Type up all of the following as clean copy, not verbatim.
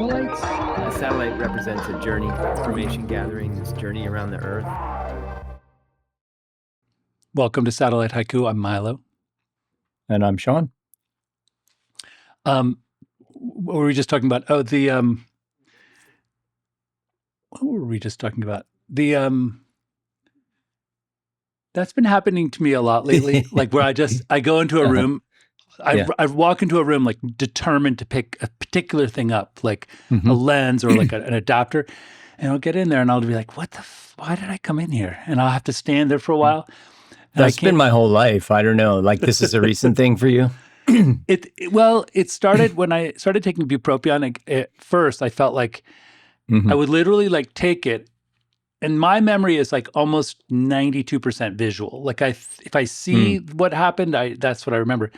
satellites? A satellite represents a journey, information gathering, this journey around the Earth. Welcome to Satellite Haiku. I'm Milo. And I'm Sean. What were we just talking about? Oh, what were we just talking about? That's been happening to me a lot lately. Like where I go into a room, I walk into a room like determined to pick a particular thing up, like a lens or like an adapter, and I'll get in there and I'll be like, why did I come in here? And I'll have to stand there for a while. That's been my whole life. I don't know. Like this is a recent thing for you? It started when I started taking bupropion. At first, I felt like I would literally like take it, and my memory is like almost 92% visual. Like if I see what happened, that's what I remember.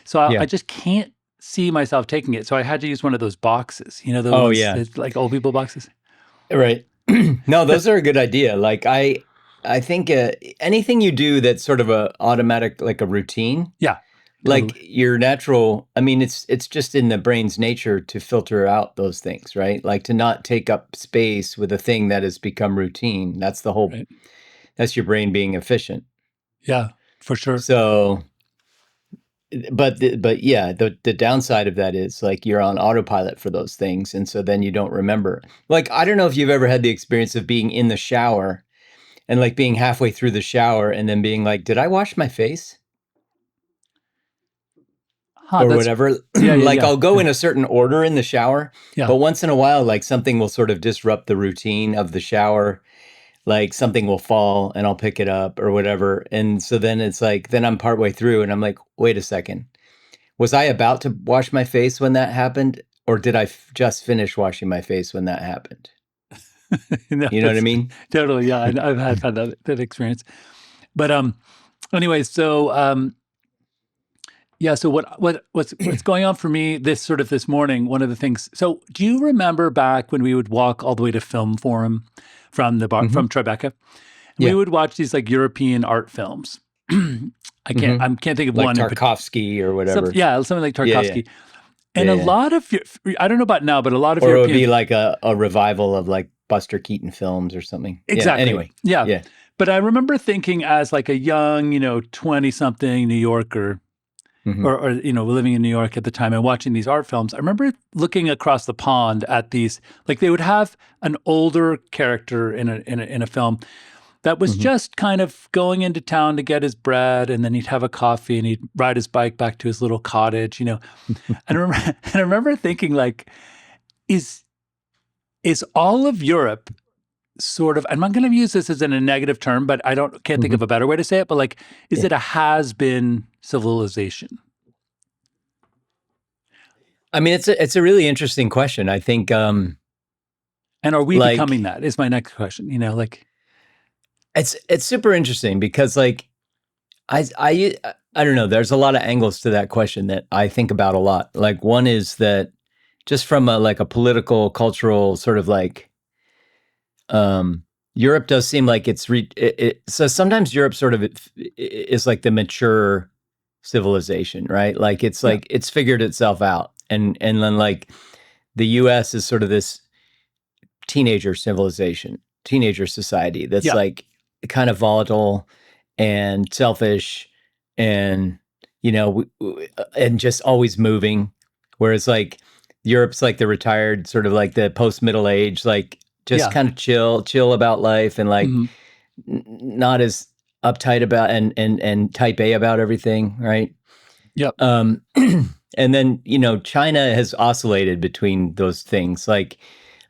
So I just can't see myself taking it. So I had to use one of those boxes. You know, those like old people boxes. Right. No, those are a good idea. Like I think anything you do that's sort of a automatic, like a routine. Yeah. Like your natural, I mean, it's just in the brain's nature to filter out those things, right? Like to not take up space with a thing that has become routine. That's the whole, that's your brain being efficient. Yeah, for sure. So, but the downside of that is like you're on autopilot for those things. And so then you don't remember. Like, I don't know if you've ever had the experience of being in the shower and like being halfway through the shower and then being like, did I wash my face? Or whatever. I'll go in a certain order in the shower, but once in a while, like something will sort of disrupt the routine of the shower. Like something will fall and I'll pick it up or whatever. And so then it's like, then I'm partway through and I'm like, wait a second. Was I about to wash my face when that happened? Or did I just finish washing my face when that happened? No, you know what I mean? Totally. Yeah. I've had that experience. But anyway, so so what's going on for me this morning, one of the things, so do you remember back when we would walk all the way to Film Forum from the bar, from Tribeca? We would watch these like European art films. I can't think of like one. Tarkovsky or whatever. Something like Tarkovsky. And a lot of, I don't know about now, but a lot of European. Or it would be like a revival of like Buster Keaton films or something. Exactly. Yeah, anyway. Yeah. But I remember thinking as like a young, 20-something New Yorker, or living in New York at the time and watching these art films, I remember looking across the pond at these, like they would have an older character in a film that was just kind of going into town to get his bread, and then he'd have a coffee and he'd ride his bike back to his little cottage, And I remember thinking like, is all of Europe sort of, I'm not going to use this as in a negative term, but can't think of a better way to say it, but like, is it a has-been civilization? I mean, it's a really interesting question. I think, and are we becoming that? Is my next question. It's super interesting because like, I don't know. There's a lot of angles to that question that I think about a lot. Like one is that just from a political, cultural sort of like, Europe does seem like so sometimes Europe sort of is like the mature civilization, right? Like it's like it's figured itself out, and then like the U.S. is sort of this teenager civilization, teenager society that's like kind of volatile and selfish, and and just always moving. Whereas like Europe's like the retired, sort of like the post middle age, like. Just kind of chill about life and like not as uptight about and type A about everything, right? Yep. And then, China has oscillated between those things. Like,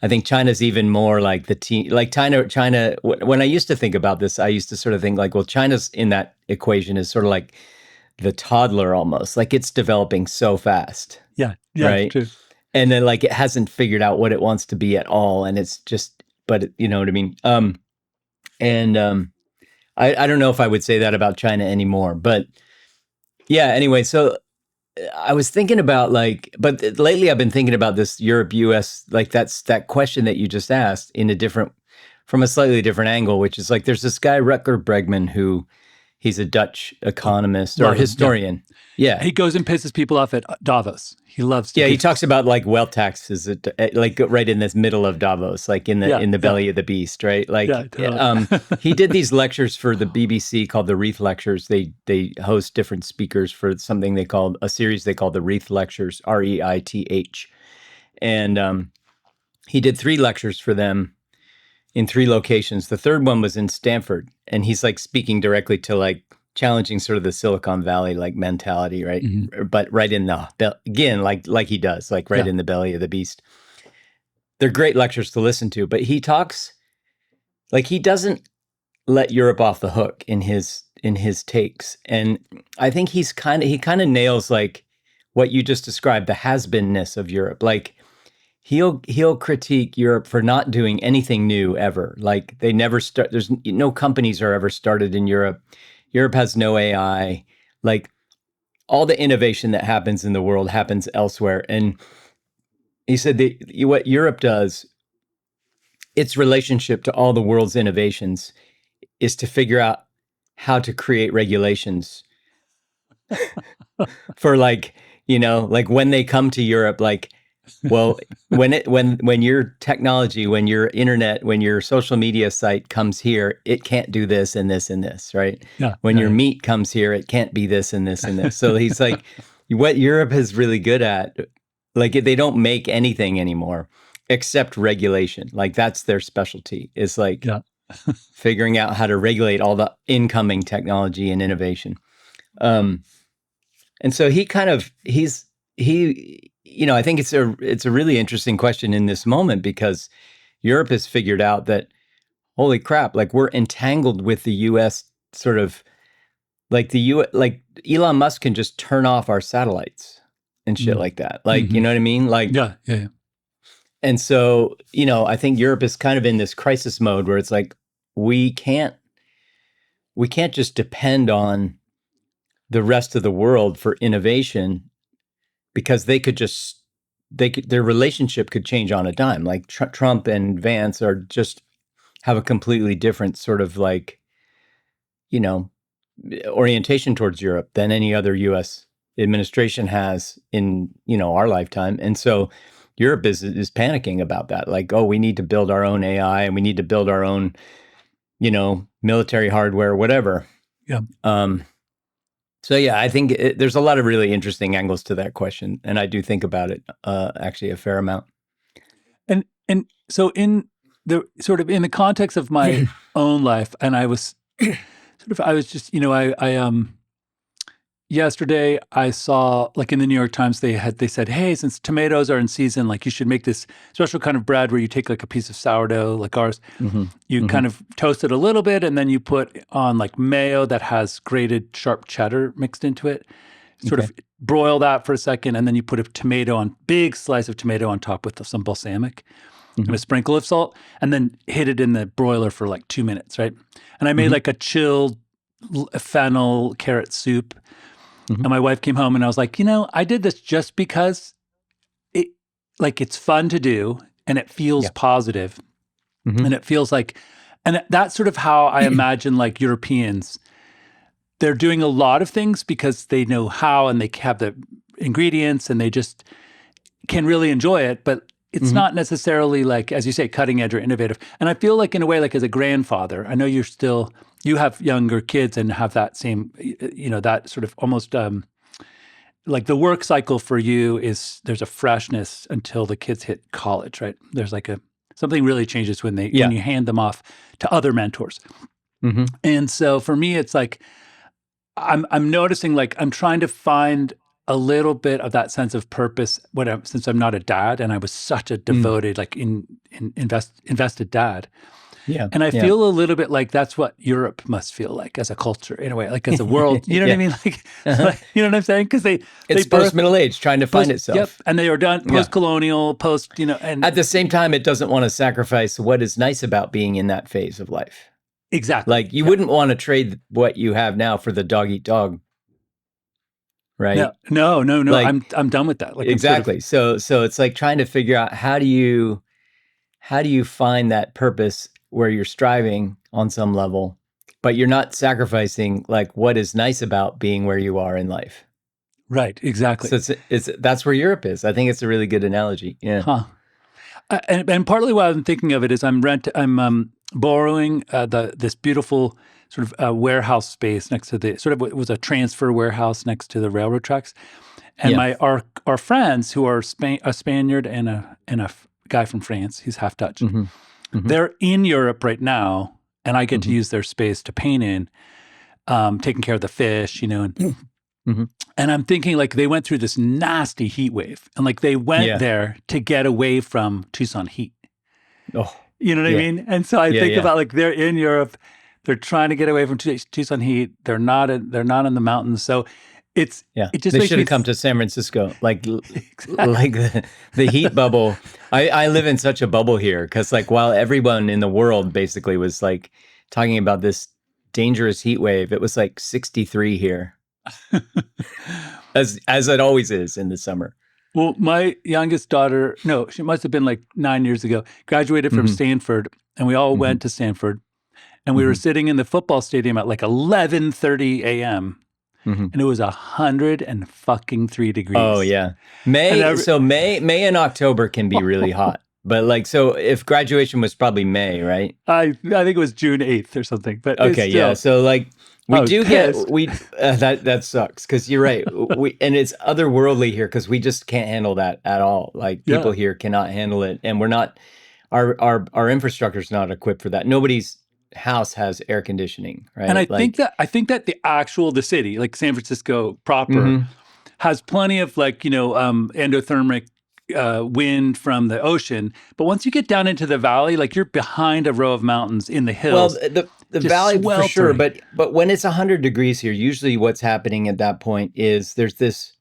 I think China's even more like China, when I used to think about this, I used to sort of think like, well, China's in that equation is sort of like the toddler almost, like it's developing so fast. Yeah, right? True. And then like it hasn't figured out what it wants to be at all. And it's just, you know what I mean? I don't know if I would say that about China anymore, but yeah, anyway, so I was thinking about but lately I've been thinking about this Europe, US, like that question that you just asked from a slightly different angle, which is like, there's this guy, Rutger Bregman, who He's a Dutch economist Love or him, historian. Yeah. He goes and pisses people off at Davos. He loves to Yeah, he talks about like wealth taxes, like right in this middle of Davos, like in the belly of the beast, right? Like, totally. he did these lectures for the BBC called the Reith Lectures. They host different speakers for something they called a series they called the Reith Lectures, REITH, and he did 3 lectures for them in 3 locations. The third one was in Stanford, and he's like speaking directly to like challenging sort of the Silicon Valley like mentality, right? Mm-hmm. But right in the again, like he does, like right in the belly of the beast. They're great lectures to listen to, but he talks like he doesn't let Europe off the hook in his takes, and I think he kind of nails like what you just described, the has-beenness of Europe. Like he'll critique Europe for not doing anything new ever. Like they never start. There's no companies are ever started in Europe. Europe has no AI. Like all the innovation that happens in the world happens elsewhere. And he said that what Europe does, its relationship to all the world's innovations is to figure out how to create regulations for like, like when they come to Europe, like, well, when your technology, when your internet, when your social media site comes here, it can't do this and this and this, right? Yeah. When your meat comes here, it can't be this and this and this. So he's like, what Europe is really good at, like they don't make anything anymore except regulation. Like that's their specialty. Is like figuring out how to regulate all the incoming technology and innovation. And so he I think it's a really interesting question in this moment, because Europe has figured out that, holy crap, like we're entangled with the US sort of like like Elon Musk can just turn off our satellites and shit like that. Like, you know what I mean? Like, yeah. And so, I think Europe is kind of in this crisis mode where it's like, we can't just depend on the rest of the world for innovation, because their relationship could change on a dime. Like Trump and Vance are just have a completely different sort of like, orientation towards Europe than any other U.S. administration has in, our lifetime. And so Europe is panicking about that. Like, oh, we need to build our own AI and we need to build our own, military hardware, whatever. Yeah. So yeah, I think there's a lot of really interesting angles to that question, and I do think about it actually a fair amount. And so in the context of my own life, and I was just yesterday I saw, like in the New York Times, they said, hey, since tomatoes are in season, like you should make this special kind of bread where you take like a piece of sourdough like ours, you kind of toast it a little bit, and then you put on like mayo that has grated sharp cheddar mixed into it, sort of broil that for a second, and then you put a big slice of tomato on top with some balsamic and a sprinkle of salt, and then hit it in the broiler for like 2 minutes, right? And I made like a chilled fennel carrot soup. And my wife came home and I was like, I did this just because it's fun to do and it feels positive. And it feels like, and that's sort of how I imagine like Europeans, they're doing a lot of things because they know how and they have the ingredients and they just can really enjoy it. But it's not necessarily like, as you say, cutting edge or innovative. And I feel like in a way, like as a grandfather, I know you have younger kids and have that same, that sort of almost like the work cycle for you is there's a freshness until the kids hit college, right? There's like something really changes when when you hand them off to other mentors. And so for me, it's like, I'm noticing like I'm trying to find a little bit of that sense of purpose since I'm not a dad, and I was such a devoted, like invested dad. Yeah. And I feel a little bit like that's what Europe must feel like as a culture, in a way, like as a world. You know what I mean? Like, you know what I'm saying? Because it's post-middle age trying to find itself. Yep. And they are done post-colonial, and at the same time, it doesn't want to sacrifice what is nice about being in that phase of life. Exactly. Like you wouldn't want to trade what you have now for the dog eat dog. Right? No. Like, I'm done with that. Like exactly. So it's like trying to figure out how do you find that purpose where you're striving on some level but you're not sacrificing like what is nice about being where you are in life. Right, exactly. So that's where Europe is. I think it's a really good analogy. Yeah. Huh. And partly why I'm thinking of it is I'm borrowing this beautiful sort of warehouse space next to it was a transfer warehouse next to the railroad tracks. And our friends who are a Spaniard and a guy from France, he's half Dutch. Mm-hmm. Mm-hmm. They're in Europe right now, and I get to use their space to paint in, taking care of the fish, and and I'm thinking like they went through this nasty heat wave, and like they went there to get away from Tucson heat. Oh, you know what I mean? And so I think about like they're in Europe, they're trying to get away from Tucson heat. They're not in the mountains, so. It just they should have come to San Francisco, like like the heat bubble. I live in such a bubble here because like while everyone in the world basically was like talking about this dangerous heat wave, it was like 63 here, as it always is in the summer. Well, my youngest daughter, no, she must have been like 9 years ago, graduated from Stanford, and we all went to Stanford, and we were sitting in the football stadium at like 11:30 a.m. And it was 103 degrees. Oh yeah, May and October can be really hot. But like, so if graduation was probably May, right? I think it was June 8th or something. But okay, yeah. So like, that sucks because you're right. And it's otherworldly here because we just can't handle that at all. Like people here cannot handle it, and we're not. Our infrastructure is not equipped for that. Nobody's house has air conditioning, right? And I think that the city, like San Francisco proper, has plenty of like endothermic wind from the ocean. But once you get down into the valley, like you're behind a row of mountains in the hills. Well, the valley for sure, but when it's 100 degrees here, usually what's happening at that point is there's this.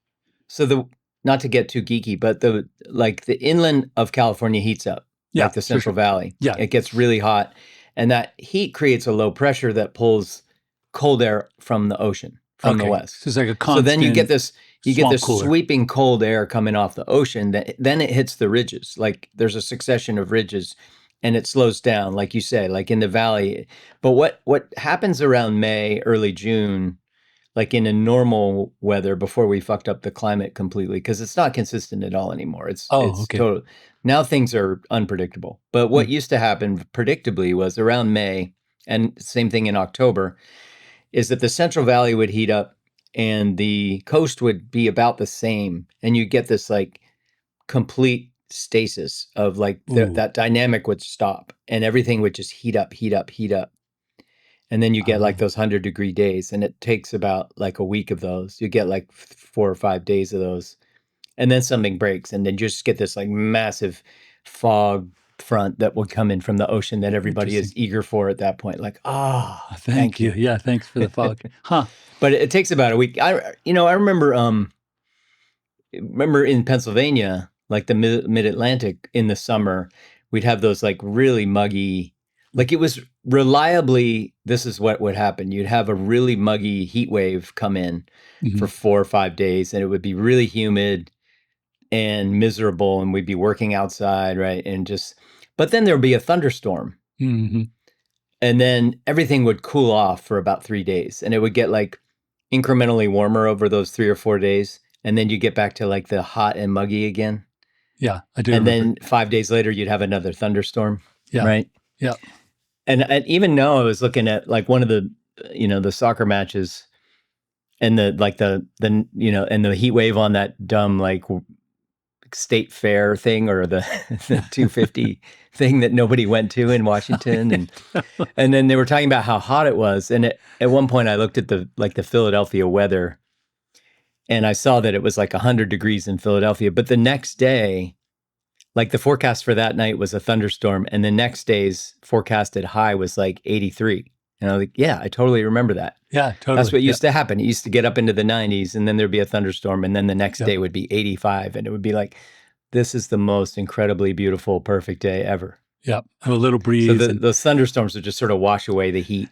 So not to get too geeky, but the inland of California heats up, like the Central Valley. Yeah, it gets really hot. And that heat creates a low pressure that pulls cold air from the ocean, from the west. So it's like a constant. So then you get this sweeping cold air coming off the ocean. Then it hits the ridges. Like there's a succession of ridges, and it slows down, like you say, like in the valley. But what happens around May, early June, like in a normal weather before we fucked up the climate completely, because it's not consistent at all anymore. It's total. Now things are unpredictable. But what used to happen predictably was around May, and same thing in October, is that the Central Valley would heat up and the coast would be about the same. And you get this like complete stasis of like that dynamic would stop and everything would just heat up. And then you get like those 100-degree days, and it takes about like a week of those. You get like 4 or 5 days of those. And then something breaks, and then you just get this like massive fog front that will come in from the ocean that everybody is eager for at that point. Like, thank you. Yeah, thanks for the fog. But it takes about a week. I remember in Pennsylvania, like the mid-Atlantic in the summer, we'd have those like really muggy, like it was reliably, this is what would happen. You'd have a really muggy heat wave come in for 4 or 5 days, and it would be really humid and miserable, and we'd be working outside, right? But then there'd be a thunderstorm. And then everything would cool off for about 3 days, and it would get like incrementally warmer over those 3 or 4 days. And then you get back to like the hot and muggy again. Yeah, I do. And then 5 days later, you'd have another thunderstorm. Yeah. Right. Yeah. And even now I was looking at like one of the, the soccer matches, and the heat wave on that dumb, like state fair thing, or the 250 thing that nobody went to in Washington. And then they were talking about how hot it was. And at one point I looked at the Philadelphia weather, and I saw that it was like 100 degrees in Philadelphia. But the next day, like the forecast for that night was a thunderstorm, and the next day's forecasted high was like 83. And I was like, yeah, I totally remember that. Yeah, totally. That's what used to happen. It used to get up into the 90s, and then there'd be a thunderstorm, and then the next day would be 85, and it would be like, this is the most incredibly beautiful, perfect day ever. Yeah, have a little breeze. So those thunderstorms would just sort of wash away the heat.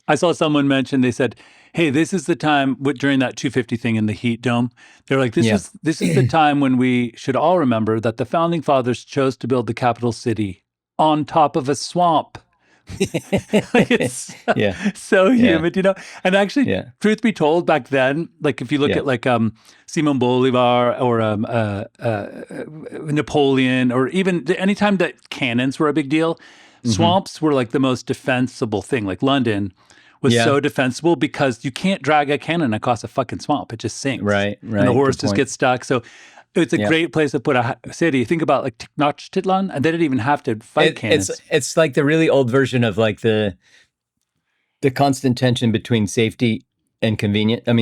I saw someone mention, they said, hey, this is the time during that 250 thing in the heat dome. They're like, this is the time when we should all remember that the founding fathers chose to build the capital city on top of a swamp Like it's Yeah. so Yeah. humid, And actually, Yeah. truth be told, back then, like if you look Yeah. at like Simon Bolivar or Napoleon, or even anytime that cannons were a big deal, swamps were like the most defensible thing. Like London was Yeah. so defensible because you can't drag a cannon across a fucking swamp. It just sinks. Right. And the Good horse just point. gets stuck. So it's a Yeah. great place to put a city. Think about like Tenochtitlan, and they didn't even have to fight cannons. It's like the really old version of like the constant tension between safety and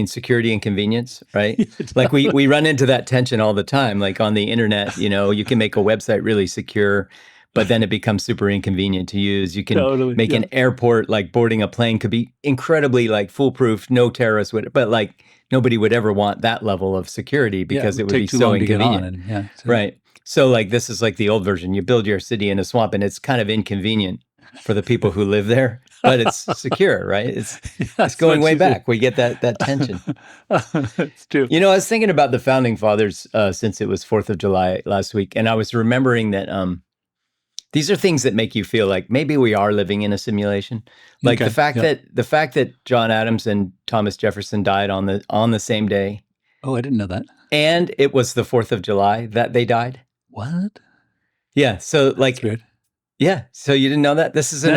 security and convenience, right? Like we run into that tension all the time. Like on the internet, you can make a website really secure, but then it becomes super inconvenient to use. You can make an airport, like boarding a plane could be incredibly like foolproof, no terrorists would, but like nobody would ever want that level of security because it would be so inconvenient. Right. So like this is like the old version. You build your city in a swamp and it's kind of inconvenient for the people who live there, but it's secure, right? It's going way back. We get that tension. It's true. I was thinking about the founding fathers since it was 4th of July last week, and I was remembering that these are things that make you feel like maybe we are living in a simulation. Like the fact that John Adams and Thomas Jefferson died on the same day. Oh, I didn't know that. And it was the 4th of July that they died. What? Yeah. So like, that's weird. Yeah. So you didn't know that? This is an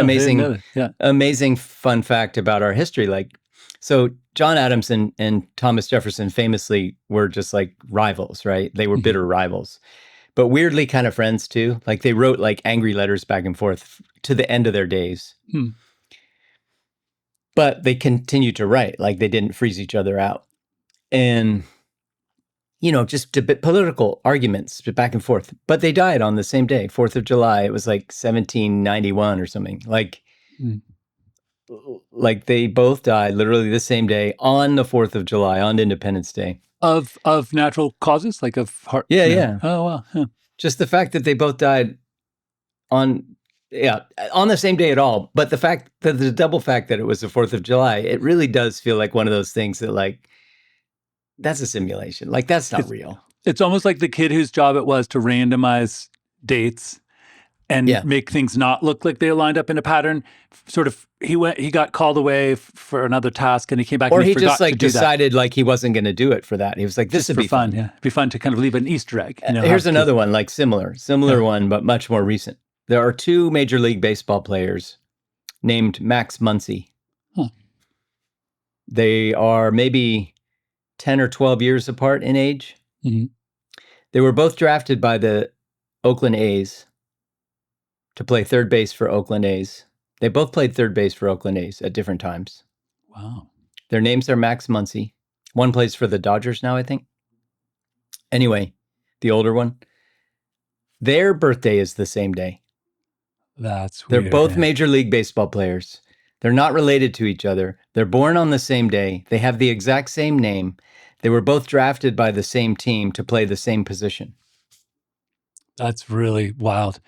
amazing fun fact about our history. Like, so John Adams and Thomas Jefferson famously were just like rivals, right? They were bitter rivals, but weirdly kind of friends too. Like they wrote like angry letters back and forth to the end of their days. But they continued to write, like they didn't freeze each other out. And just political arguments back and forth. But they died on the same day, 4th of July. It was like 1791 or something. Like they both died literally the same day on the 4th of July, on Independence Day. Of natural causes, like of heart? Yeah. Oh, wow. Yeah. Just the fact that they both died on the same day at all. But the double fact that it was the 4th of July, it really does feel like one of those things that like, that's a simulation. Like that's not real. It's almost like the kid whose job it was to randomize dates and make things not look like they lined up in a pattern. Sort of, he got called away for another task, and he came back. Or and he just like decided like he wasn't going to do it for that. He was like, "This would be fun. Yeah, it'd be fun to kind of leave an Easter egg." Here's another one, like similar one, but much more recent. There are 2 Major League Baseball players named Max Muncy. They are maybe 10 or 12 years apart in age. They were both drafted by the Oakland A's to play third base for Oakland A's. They both played third base for Oakland A's at different times. Wow. Their names are Max Muncy. One plays for the Dodgers now, I think. Anyway, the older one. Their birthday is the same day. That's weird. They're both Major League Baseball players. They're not related to each other. They're born on the same day. They have the exact same name. They were both drafted by the same team to play the same position. That's really wild.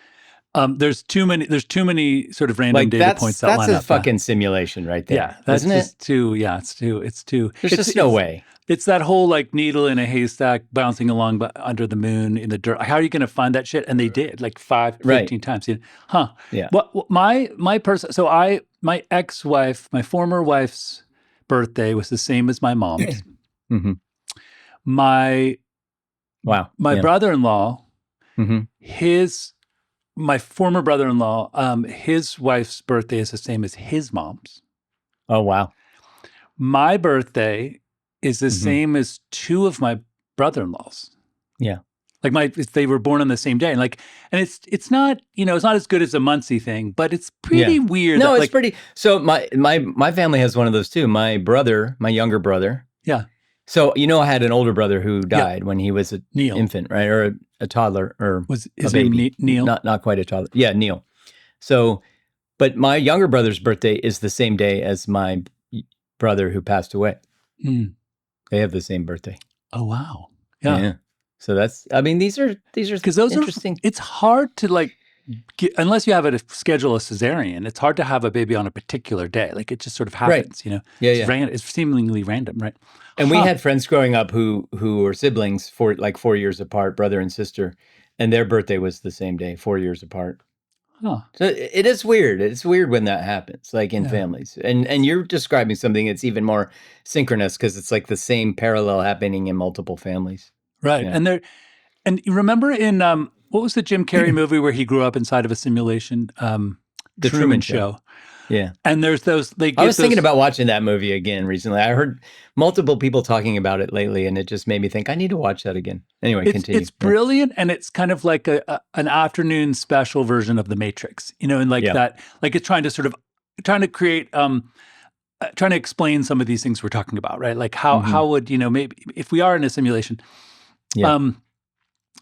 There's too many sort of random data points that line up. That's a fucking simulation right there. Yeah, that's just too. Yeah, it's too. There's just no way. It's that whole like needle in a haystack bouncing along under the moon in the dirt. How are you going to find that shit? And they did like 15 times. Huh. Yeah. What my person? So my ex-wife, my former wife's birthday was the same as my mom's. My brother-in-law, my former brother-in-law, his wife's birthday is the same as his mom's. Oh, wow. My birthday is the same as 2 of my brother-in-laws. Yeah. Like they were born on the same day. And it's not, it's not as good as a Muncy thing, but it's pretty weird. No, it's pretty. So my family has one of those too. My younger brother. Yeah. So, I had an older brother who died when he was an infant, right? Or a toddler, or was his name Neil? Not quite a toddler. Yeah, Neil. So, but my younger brother's birthday is the same day as my brother who passed away. They have the same birthday. Oh, wow. Yeah. So these are because those interesting. It's hard to unless you have to schedule a cesarean, it's hard to have a baby on a particular day. Like it just sort of happens, Yeah. It's seemingly random, right? And we had friends growing up who were siblings for like 4 years apart, brother and sister, and their birthday was the same day, 4 years apart. Huh. So it is weird. It's weird when that happens, like in Yeah. families. And you're describing something that's even more synchronous because it's like the same parallel happening in multiple families. Right. Yeah. And you remember in what was the Jim Carrey movie where he grew up inside of a simulation? The Truman Show. Yeah. And there's those. I was thinking about watching that movie again recently. I heard multiple people talking about it lately, and it just made me think I need to watch that again. Anyway, continue. It's brilliant, and it's kind of like an afternoon special version of The Matrix, and like that, like it's trying to create, trying to explain some of these things we're talking about, right? Like how would maybe if we are in a simulation, and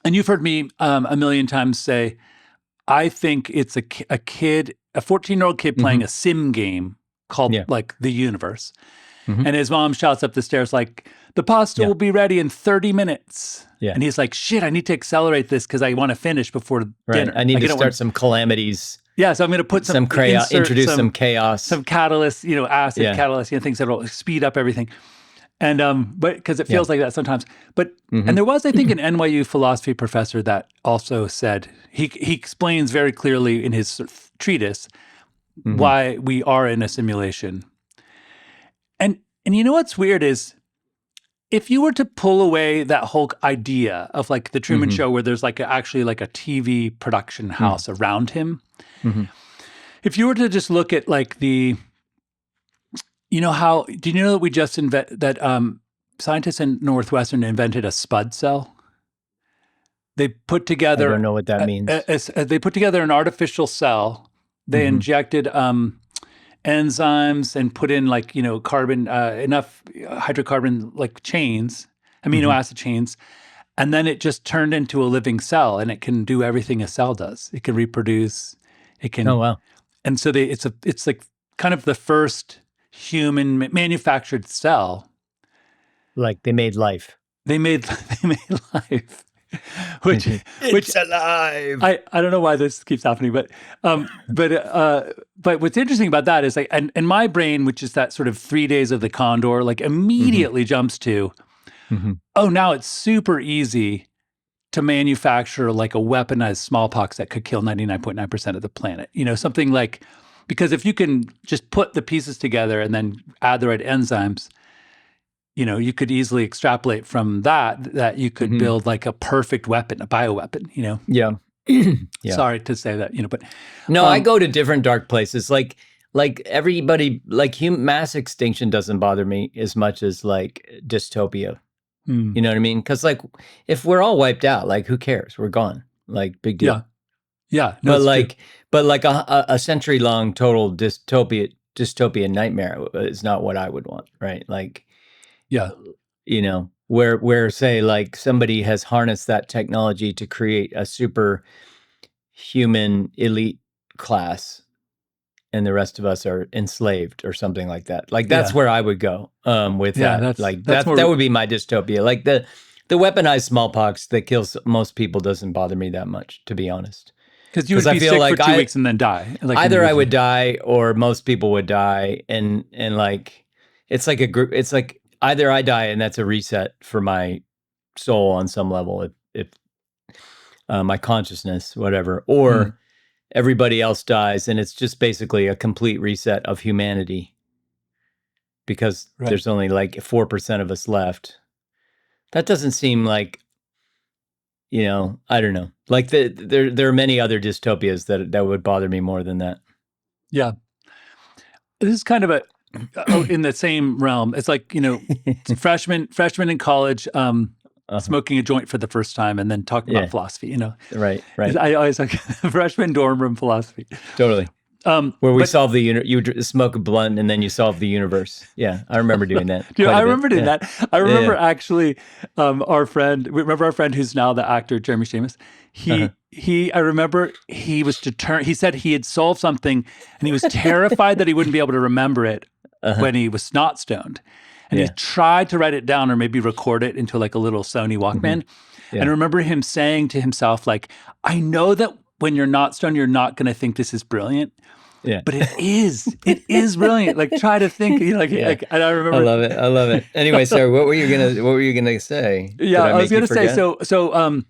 you've heard me a million times say, I think it's a kid. A 14-year-old kid playing a sim game called like The Universe. And his mom shouts up the stairs like, the pasta will be ready in 30 minutes. Yeah. And he's like, shit, I need to accelerate this because I want to finish before dinner. I need to start some calamities. Yeah, so I'm going to put some introduce some chaos. Some catalyst, acid catalyst, things that will speed up everything. And but because it feels like that sometimes. But and there was, I think, an NYU philosophy professor that also said he explains very clearly in his treatise why we are in a simulation. And you know what's weird is if you were to pull away that whole idea of like the Truman Show where there's like actually like a TV production house around him, if you were to just look at like do you know that we just scientists in Northwestern invented a spud cell? They put together. I don't know what that means. They put together an artificial cell. They injected enzymes and put in like carbon, enough hydrocarbon like chains, amino acid chains, and then it just turned into a living cell, and it can do everything a cell does. It can reproduce. It can. Oh wow! And so it's like kind of the first human manufactured cell. Like they made life. They made life. Which it's alive. I don't know why this keeps happening, but what's interesting about that is like, and my brain, which is that sort of 3 days of the condor, like immediately jumps to, oh, now it's super easy to manufacture like a weaponized smallpox that could kill 99.9% of the planet. Something like, because if you can just put the pieces together and then add the right enzymes, you could easily extrapolate from that you could build like a perfect weapon, a bioweapon, Yeah. Sorry to say that, but. No, I go to different dark places. Like everybody, like mass extinction doesn't bother me as much as like dystopia. You know what I mean? Because like if we're all wiped out, like who cares? We're gone. Like big deal. Yeah. No, but like a century-long total dystopian nightmare is not what I would want, right? Like, where say like somebody has harnessed that technology to create a super human elite class and the rest of us are enslaved or something like that. Like that's where I would go with that. That would be my dystopia. Like the weaponized smallpox that kills most people doesn't bother me that much, to be honest. Because you would be sick for 2 weeks and then die. Like either I would die or most people would die, and like it's like a group. It's like either I die and that's a reset for my soul on some level, if my consciousness, whatever, or everybody else dies and it's just basically a complete reset of humanity because there's only like 4% of us left. That doesn't seem like, I don't know. Like there are many other dystopias that would bother me more than that. Yeah. This is kind of in the same realm. It's like, freshman in college, smoking a joint for the first time and then talking about philosophy, Right. I always like freshman dorm room philosophy. Totally. Where we solve the you smoke a blunt and then you solve the universe. Yeah, I remember doing that. I remember doing that. I remember actually our friend who's now the actor Jeremy Shamus. I remember he was determined. He said he had solved something and he was terrified that he wouldn't be able to remember it when he was not stoned. And he tried to write it down or maybe record it into like a little Sony Walkman. And I remember him saying to himself, like, I know that when you're not stoned, you're not going to think this is brilliant. Yeah. But it is brilliant. Like try to think, like I remember. I love it. Anyway, so what were you gonna say? Yeah, I was gonna say, so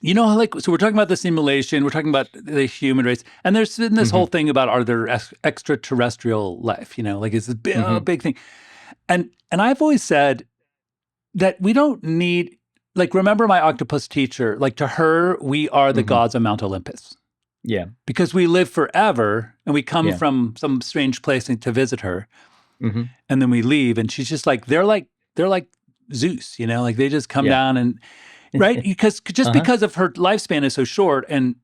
You know, like, so we're talking about the simulation, we're talking about the human race, and there's been this whole thing about, are there extraterrestrial life? You know, like, it's a big thing. And I've always said that we don't need, like, remember my octopus teacher, like, to her, we are the gods of Mount Olympus. Yeah. Because we live forever, and we come from some strange place to visit her, and then we leave, and she's just like, they're like Zeus, you know, like, they just come down and, right? Because because of her lifespan is so short, and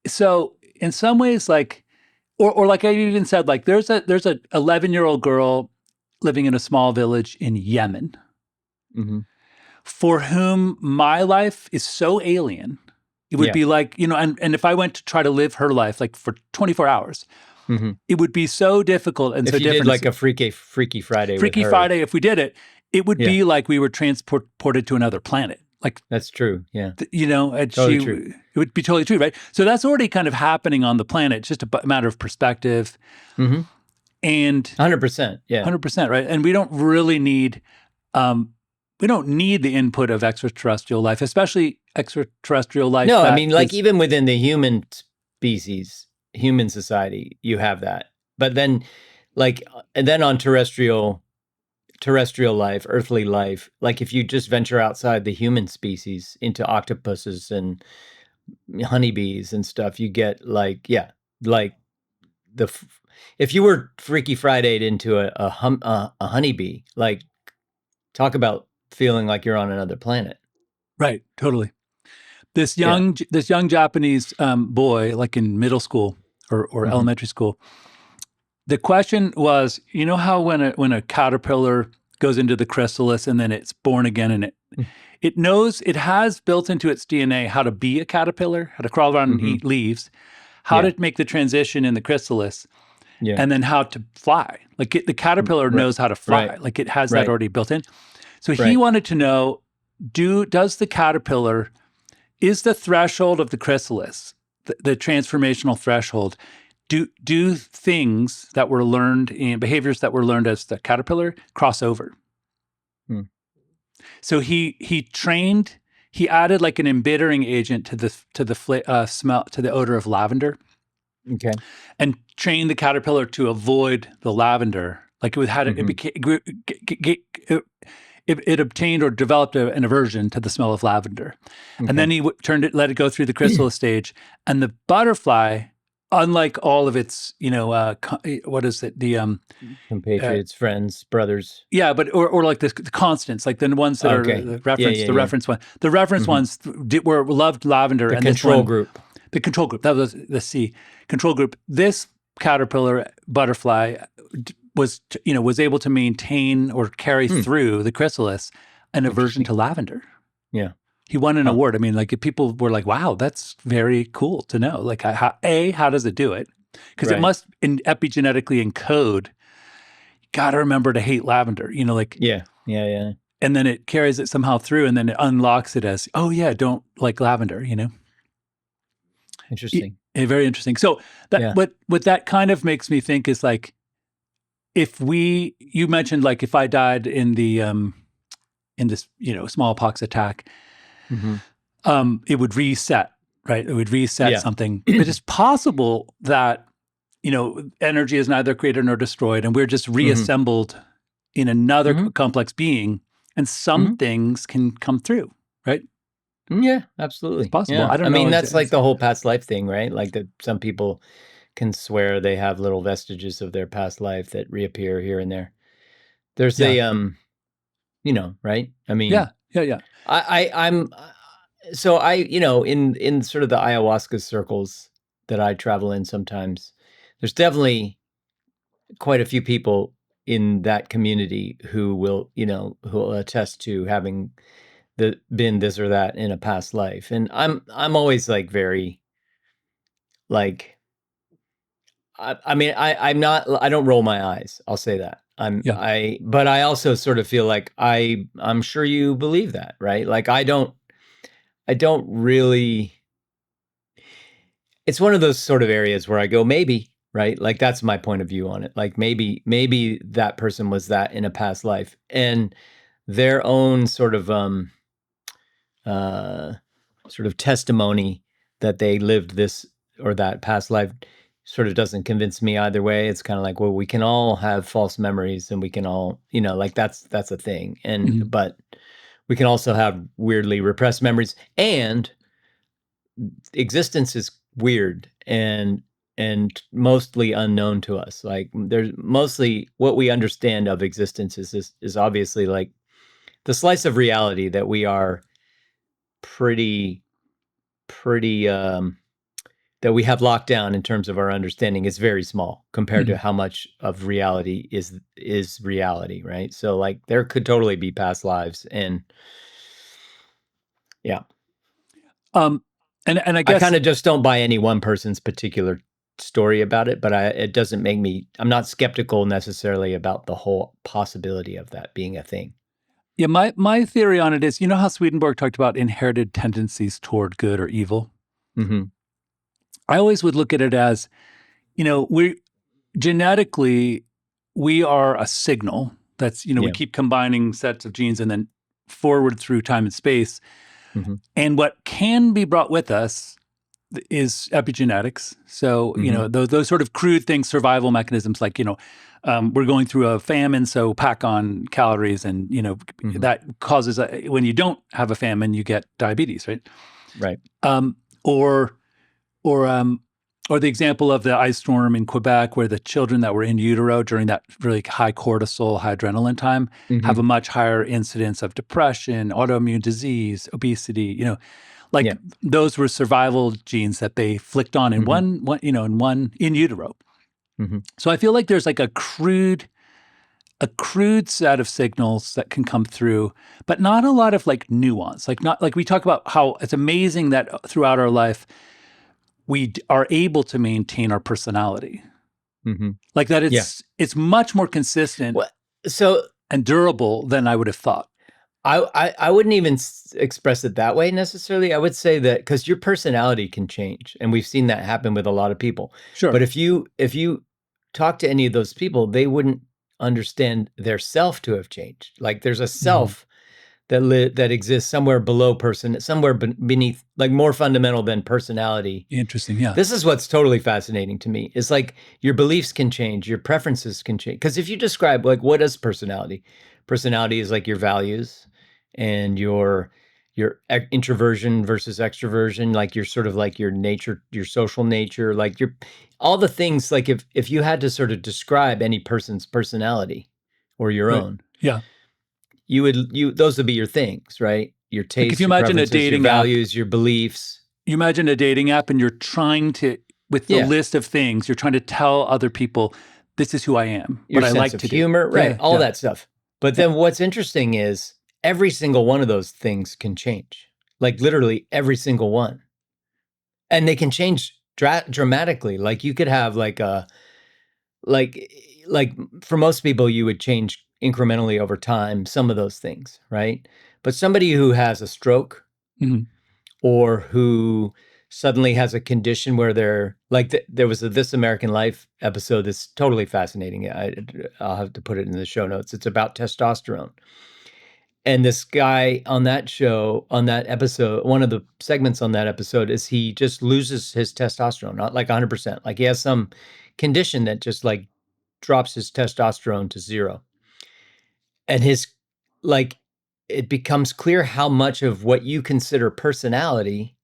so in some ways, like, or like I even said, like, there's a 11-year-old girl living in a small village in Yemen, for whom my life is so alien. It would be like, you know, and if I went to try to live her life, like, for 24 hours, it would be so difficult and if so you different. Did like a Freaky Friday. Freaky Friday, if we did it, it would be like we were transported to another planet. Like, that's true. Yeah. You know, and totally true. It would be totally true, right? So that's already kind of happening on the planet. It's just a matter of perspective. And 100%. Yeah. 100%, right? And we don't really need, we don't need the input of extraterrestrial life, especially extraterrestrial life. No, I mean, like, even within the human species, human society, you have that. But then, like, and then on terrestrial life, earthly life, like, if you just venture outside the human species into octopuses and honeybees and stuff, you get, like, if you were Freaky Friday'd into a honeybee, like, talk about feeling like you're on another planet. Right, totally. This young Japanese boy, like in middle school or elementary school, the question was, you know how when a caterpillar goes into the chrysalis and then it's born again, and it knows, it has built into its DNA how to be a caterpillar, how to crawl around and eat leaves, how to make the transition in the chrysalis, and then how to fly. Like, the caterpillar knows how to fly. Like, it has that already built in. So he wanted to know, does the caterpillar, is the threshold of the chrysalis, the transformational threshold, do things that were learned in behaviors that were learned as the caterpillar cross over? So he trained, he added, like, an embittering agent to the smell, to the odor of lavender. Okay. And trained the caterpillar to avoid the lavender. Like, it obtained or developed an aversion to the smell of lavender. And then he let it go through the chrysalis stage. And the butterfly, unlike all of its, you know, what is it? The compatriots, friends, brothers. Yeah, but or like the constants, like the ones that are the reference, reference one. The reference ones loved lavender. The and control group. The control group. That was the C. Control group. This caterpillar butterfly was able to maintain or carry through the chrysalis an aversion to lavender. Yeah. He won an award. I mean, like, people were like, wow, that's very cool to know. Like, how does it do it? Because it must epigenetically encode, you got to remember to hate lavender, you know, like. Yeah. And then it carries it somehow through, and then it unlocks it as, oh yeah, don't like lavender, you know. Interesting. Very interesting. So that what that kind of makes me think is, like, you mentioned, like, if I died in the in this, you know, smallpox attack, it would reset, right? It would reset something. It is possible that, you know, energy is neither created nor destroyed, and we're just reassembled in another complex being, and some things can come through, right? Yeah, absolutely. It's possible. Yeah. I don't know. I mean, that's like the whole past life thing, right? Like, that some people can swear they have little vestiges of their past life that reappear here and there. There's a, you know, right? I mean, I'm you know, in sort of the ayahuasca circles that I travel in sometimes, there's definitely quite a few people in that community who will attest to having been this or that in a past life. And I'm always, like, very, like, I mean, I'm not, I don't roll my eyes. I'll say that. But I also sort of feel like I'm sure you believe that, right? Like, I don't really, it's one of those sort of areas where I go, maybe, right? Like, that's my point of view on it. Like, maybe that person was that in a past life, and their own sort of, sort of testimony that they lived this or that past life sort of doesn't convince me either way. It's kind of like, well, we can all have false memories and we can all, like that's a thing. And, but we can also have weirdly repressed memories, and existence is weird and mostly unknown to us. Like there's mostly what we understand of existence is obviously like the slice of reality that we are pretty that we have locked down in terms of our understanding is very small compared to how much of reality is reality, right? So like there could totally be past lives, and yeah. And I guess I kind of just don't buy any one person's particular story about it, but it doesn't make me, I'm not skeptical necessarily about the whole possibility of that being a thing. Yeah, my theory on it is, you know how Swedenborg talked about inherited tendencies toward good or evil? Mm-hmm. I always would look at it as, we genetically, we are a signal that's, we keep combining sets of genes and then forward through time and space. Mm-hmm. And what can be brought with us is epigenetics. So, those sort of crude things, survival mechanisms, like, we're going through a famine, so pack on calories, and, that causes, when you don't have a famine, you get diabetes, right? Right. Or the example of the ice storm in Quebec, where the children that were in utero during that really high cortisol, high adrenaline time have a much higher incidence of depression, autoimmune disease, obesity. Those were survival genes that they flicked on in in utero. Mm-hmm. So I feel like there's like a crude set of signals that can come through, but not a lot of like nuance. Not like we talk about how it's amazing that throughout our life we are able to maintain our personality. Mm-hmm. Like that it's much more consistent and durable than I would have thought. I wouldn't even express it that way necessarily. I would say that because your personality can change, and we've seen that happen with a lot of people. Sure. But if you talk to any of those people, they wouldn't understand their self to have changed. Like there's a self that exists somewhere below somewhere beneath, like more fundamental than personality. Interesting, yeah. This is what's totally fascinating to me. It's like your beliefs can change, your preferences can change. Because if you describe, like, what is personality? Personality is like your values and your introversion versus extroversion, like your sort of like your nature, your social nature, like all the things. Like if you had to sort of describe any person's personality or your own, yeah, those would be your things, right? Your tastes, like if you imagine a dating your values, your beliefs. You imagine a dating app, and you're trying to, with the list of things, you're trying to tell other people, this is who I am, your what I sense like of to humor, do. right? All that stuff. But then what's interesting is every single one of those things can change, like literally every single one, and they can change dramatically. Like you could have like for most people, you would change incrementally over time, some of those things, right? But somebody who has a stroke or who suddenly has a condition where they're like, there was a This American Life episode that's totally fascinating. I'll have to put it in the show notes. It's about testosterone. And this guy on that show, on that episode, one of the segments on that episode is he just loses his testosterone, not like 100%. Like he has some condition that just like drops his testosterone to zero. And it becomes clear how much of what you consider personality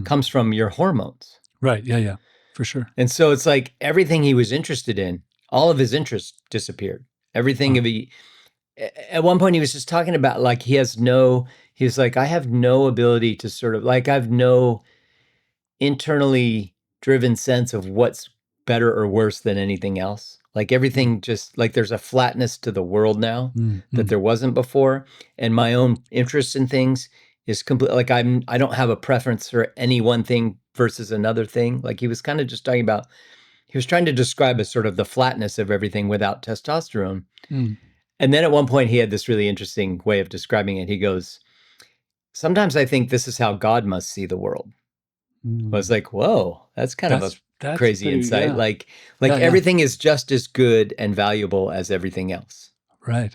comes from your hormones. Right. Yeah, for sure. And so it's like everything he was interested in, all of his interests disappeared. Everything at one point he was just talking about like he was like, I have no ability to sort of like, I have no internally driven sense of what's better or worse than anything else. Like everything just like there's a flatness to the world now that there wasn't before. And my own interest in things is complete. Like I don't have a preference for any one thing versus another thing. Like he was kind of just talking about, he was trying to describe a sort of the flatness of everything without testosterone. And then at one point he had this really interesting way of describing it. He goes, sometimes I think this is how God must see the world. I was like, whoa, that's kind of a crazy insight. Yeah. Like everything is just as good and valuable as everything else. Right.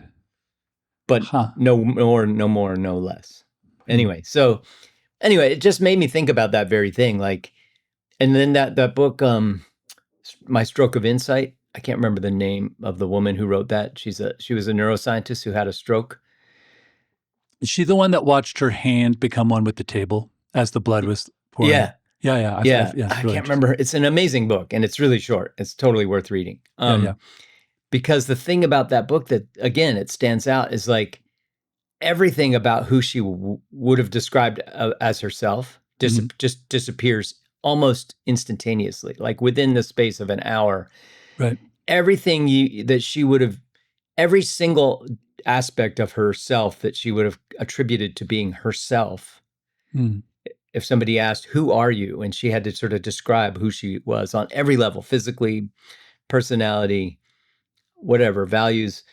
But no more, no less. Anyway, it just made me think about that very thing. Like, and then that book, My Stroke of Insight. I can't remember the name of the woman who wrote that. She was a neuroscientist who had a stroke. Is she the one that watched her hand become one with the table as the blood was pouring? Yeah. Yeah. I can't remember. It's an amazing book, and it's really short. It's totally worth reading. Because the thing about that book that, again, it stands out is like everything about who she would have described as herself just disappears almost instantaneously, like within the space of an hour. Right. Everything that she would have, every single aspect of herself that she would have attributed to being herself. If somebody asked, who are you? And she had to sort of describe who she was on every level, physically, personality, whatever, values,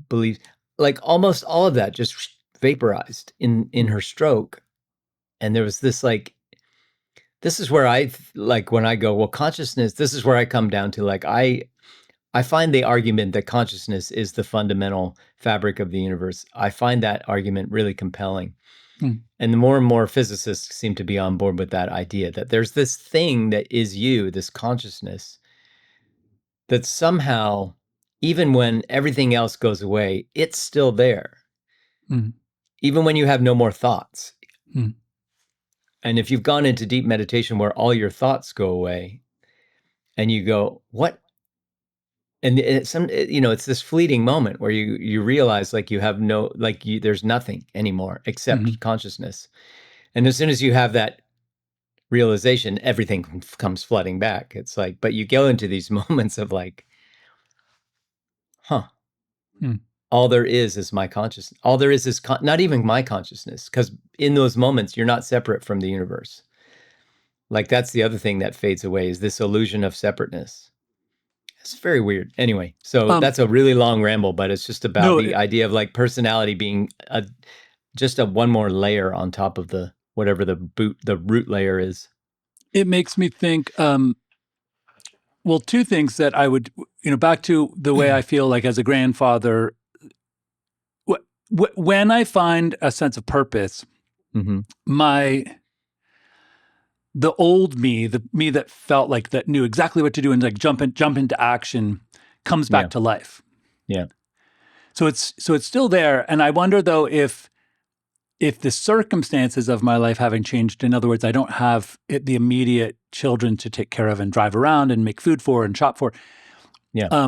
beliefs, like almost all of that just vaporized in her stroke. And there was this like, this is where I like when I go, well, consciousness, this is where I come down to like, I find the argument that consciousness is the fundamental fabric of the universe. I find that argument really compelling. And the more and more physicists seem to be on board with that idea that there's this thing that is you, this consciousness, that somehow, even when everything else goes away, it's still there. Even when you have no more thoughts. And if you've gone into deep meditation where all your thoughts go away and you go, what? And it's this fleeting moment where you realize like you have no, like there's nothing anymore except consciousness. And as soon as you have that realization, everything comes flooding back. It's like, but you go into these moments of like, all there is my consciousness. All there is not even my consciousness, because in those moments, you're not separate from the universe. Like that's the other thing that fades away is this illusion of separateness. It's very weird. Anyway, so that's a really long ramble, but it's just about the idea of like personality being just a one more layer on top of the whatever the root layer is. It makes me think, well, two things that I would, back to the way I feel like as a grandfather, when I find a sense of purpose, the old me, the me that felt like that knew exactly what to do and like jump into action comes back to life. Yeah. So it's still there. And I wonder though if the circumstances of my life having changed, in other words, I don't have the immediate children to take care of and drive around and make food for and shop for. Yeah.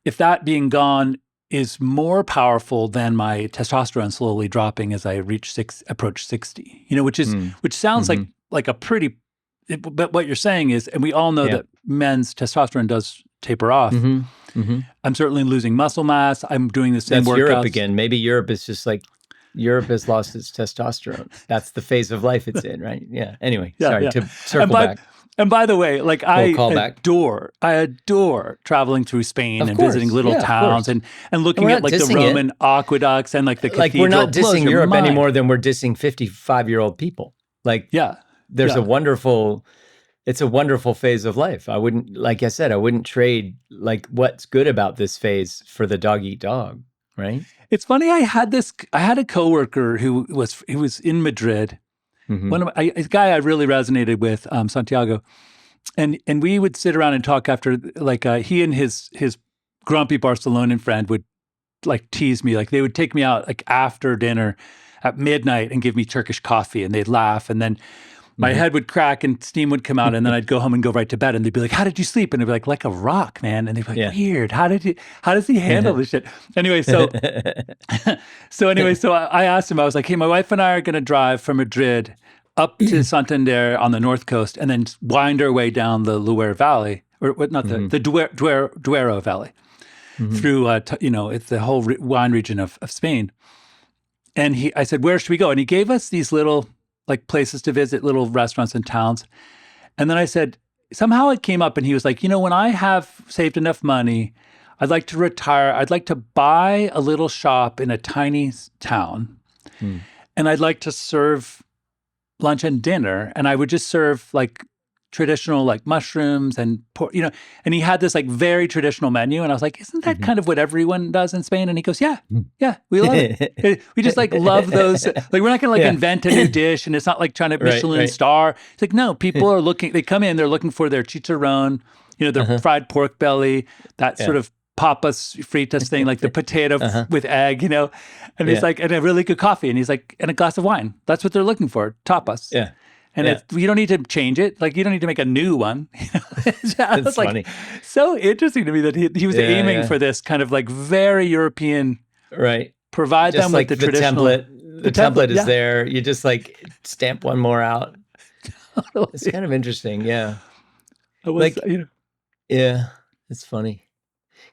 If that being gone is more powerful than my testosterone slowly dropping as I approach 60, which sounds like a pretty, but what you're saying is, and we all know that men's testosterone does taper off. I'm certainly losing muscle mass. I'm doing the same workouts. That's Europe again. Maybe Europe is just like, Europe has lost its testosterone. That's the phase of life it's in, right? Yeah. Anyway, to circle back. And by the way, like I adore traveling through Spain and visiting little towns and looking at like the Roman aqueducts and like the cathedral. Like we're not dissing Europe any more than we're dissing 55-year-old people. Like there's it's a wonderful phase of life. I wouldn't, like I said, I wouldn't trade like what's good about this phase for the dog eat dog, right? It's funny. I had a coworker who was in Madrid. A guy I really resonated with, Santiago, and we would sit around and talk after, like he and his grumpy Barcelonan friend would like tease me, like they would take me out like after dinner at midnight and give me Turkish coffee, and they'd laugh, and then my head would crack and steam would come out, and then I'd go home and go right to bed, and they'd be like, "How did you sleep?" And I'd be like a rock, man. And they'd be like, "Weird. How does he handle this shit?" Anyway, so I asked him. I was like, "Hey, my wife and I are going to drive from Madrid up to Santander on the north coast, and then wind our way down the Loire Valley, or what? Not the Duero Valley, through it's the whole wine region of Spain." And I said, "Where should we go?" And he gave us these little like places to visit, little restaurants and towns. And then I said, somehow it came up, and he was like, when I have saved enough money, I'd like to retire. I'd like to buy a little shop in a tiny town, and I'd like to serve lunch and dinner, and I would just serve like traditional like mushrooms and and he had this like very traditional menu, and I was like, isn't that kind of what everyone does in Spain? And he goes, yeah, we love it. We just like love those. Like we're not gonna like invent a new dish, and it's not like trying to Michelin star. It's like no, people are looking. They come in, they're looking for their chicharrón, their fried pork belly, that sort of papas fritas thing, like the potato with egg, and he's like, and a really good coffee, and he's like, and a glass of wine. That's what they're looking for, tapas. Yeah. And you don't need to change it. Like you don't need to make a new one. It's like funny. So interesting to me that he was aiming for this kind of like very European. Right. Provide just them like with the traditional template. The template is there. You just like stamp one more out. Totally. It's kind of interesting. Yeah. Yeah, it's funny.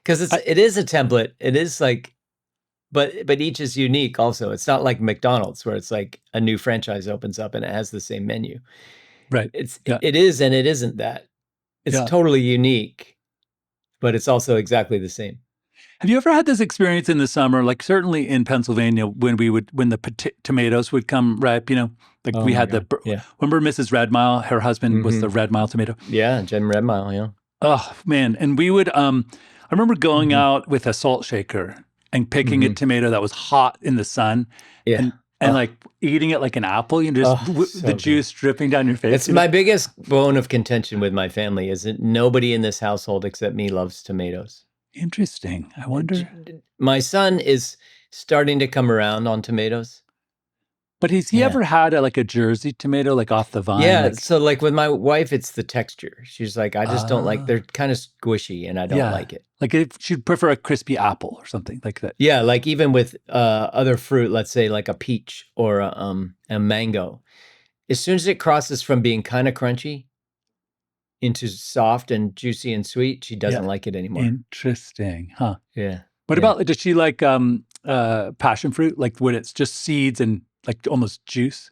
Because it is a template. It is like, but each is unique also. It's not like McDonald's where it's like a new franchise opens up and it has the same menu. Right. It is and it isn't that. It's totally unique, but it's also exactly the same. Have you ever had this experience in the summer, like certainly in Pennsylvania when the tomatoes would come ripe, like we had remember Mrs. Red Mile, her husband was the Red Mile tomato. Yeah, Jen Red Mile, yeah. Oh man. And we would, I remember going out with a salt shaker and picking a tomato that was hot in the sun and like eating it like an apple, the juice dripping down your face. It's my biggest bone of contention with my family is that nobody in this household except me loves tomatoes. Interesting. I wonder. My son is starting to come around on tomatoes. But has he ever had a Jersey tomato, like off the vine? Yeah. So like with my wife, it's the texture. She's like, I just don't like, they're kind of squishy and I don't like it. Like if she'd prefer a crispy apple or something like that. Yeah. Like even with other fruit, let's say like a peach or a mango, as soon as it crosses from being kind of crunchy into soft and juicy and sweet, she doesn't like it anymore. Interesting. Huh. Yeah. What about, does she like passion fruit? Like when it's just seeds and like almost juice?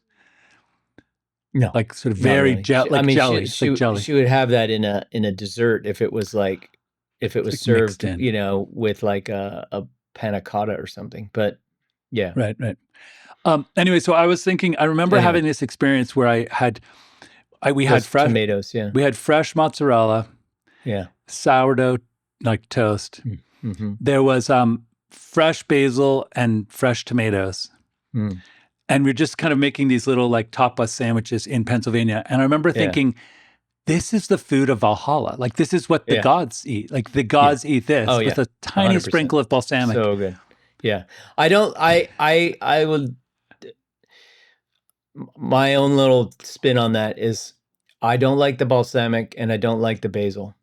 No. Like sort of very jelly. She would have that in a dessert if it was served, with like a panna cotta or something. But yeah. Right. Anyway, so I was thinking, I remember having this experience where we had fresh tomatoes, we had fresh mozzarella, sourdough, like toast. Mm-hmm. There was fresh basil and fresh tomatoes. And we're just kind of making these little like tapas sandwiches in Pennsylvania. And I remember thinking, this is the food of Valhalla. Like this is what the gods eat. Like the gods eat this with a tiny 100%. Sprinkle of balsamic. So good. Yeah. I would, my own little spin on that is I don't like the balsamic and I don't like the basil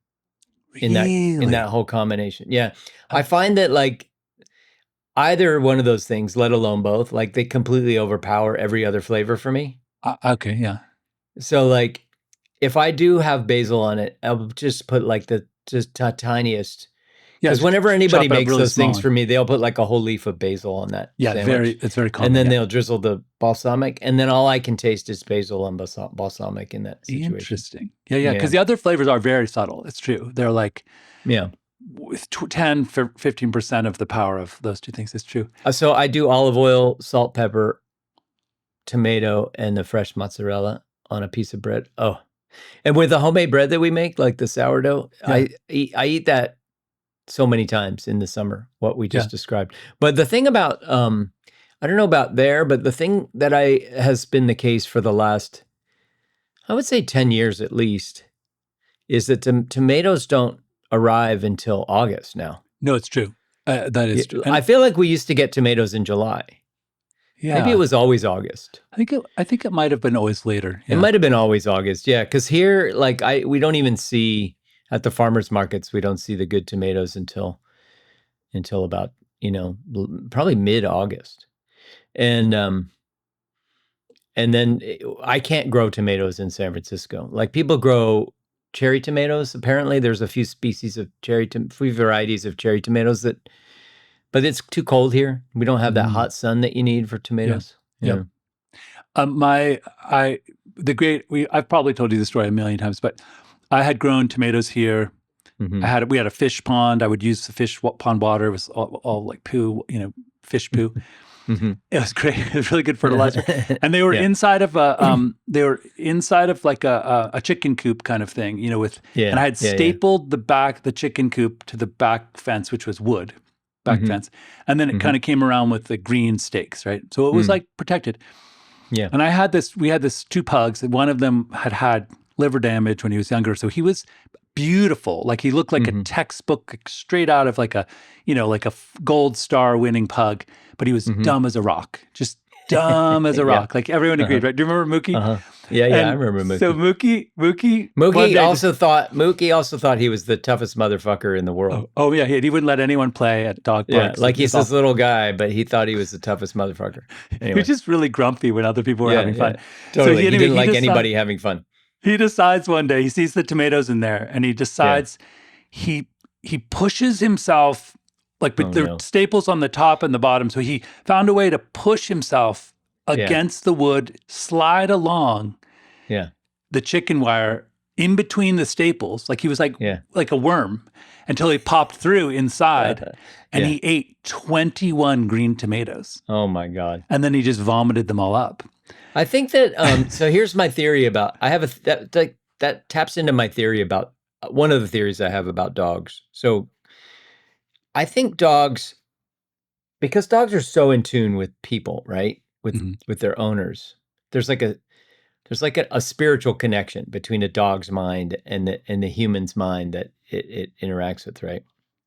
in that whole combination. Yeah. I find that like either one of those things, let alone both, like they completely overpower every other flavor for me. Okay. Yeah. So like if I do have basil on it, I'll just put like the tiniest. Because whenever anybody makes those things for me, they'll put like a whole leaf of basil on that sandwich. It's very common. And then they'll drizzle the balsamic, and then all I can taste is basil and balsamic in that situation. Interesting. Yeah. Because the other flavors are very subtle. It's true. They're like, with 10, 15% of the power of those two things. It's true. So I do olive oil, salt, pepper, tomato, and the fresh mozzarella on a piece of bread. Oh, and with the homemade bread that we make, like the sourdough, I eat that so many times in the summer, what we just described. But the thing about, I don't know about there, but the thing that has been the case for the last, I would say 10 years at least, is that tomatoes don't arrive until August now. No, it's true. That is true. And I feel like we used to get tomatoes in July. Yeah. Maybe it was always August. I think it might have been always later. Yeah. It might have been always August. Yeah. Because here, like we don't even see at the farmers markets, we don't see the good tomatoes until about, probably mid-August. And then I can't grow tomatoes in San Francisco. Like people grow cherry tomatoes. Apparently there's a few species of few varieties of cherry tomatoes but it's too cold here. We don't have that hot sun that you need for tomatoes. Yeah. I've probably told you this story a million times, but I had grown tomatoes here. Mm-hmm. We had a fish pond. I would use the fish pond water. It was all like poo, fish poo. Mhm. It was great. It was really good fertilizer. And they were Yeah. inside of like a chicken coop kind of thing, you know, Yeah. and I had Yeah, yeah. stapled the chicken coop to the back fence, which was wood, back Mhm. fence. And then it kind of came around with the green stakes, right? So it was like protected. Yeah. And we had this 2 pugs. One of them had liver damage when he was younger. So he was beautiful. Like he looked like a textbook straight out of like a gold star winning pug, but he was dumb as a rock, just dumb as a rock. Like everyone agreed, right? Do you remember Mookie? Yeah, I And remember Mookie. So Mookie one Mookie day also thought he was the toughest motherfucker in the world. oh yeah, he wouldn't let anyone play at dog parks. Yeah, like he's this little guy, but he thought he was the toughest motherfucker. He Anyway. was just really grumpy when other people were having fun. Totally. So he didn't like anybody having fun. He decides one day, he sees the tomatoes in there, and he decides he pushes himself, like, but there are staples on the top and the bottom. So he found a way to push himself against the wood, slide along the chicken wire in between the staples. Like he was like a worm until he popped through inside and he ate 21 green tomatoes. Oh my God. And then he just vomited them all up. I think that, so here's my theory about, that taps into my theory about, one of the theories I have about dogs. So I think because dogs are so in tune with people, right? With their owners. There's like a spiritual connection between a dog's mind and the human's mind that it interacts with, right?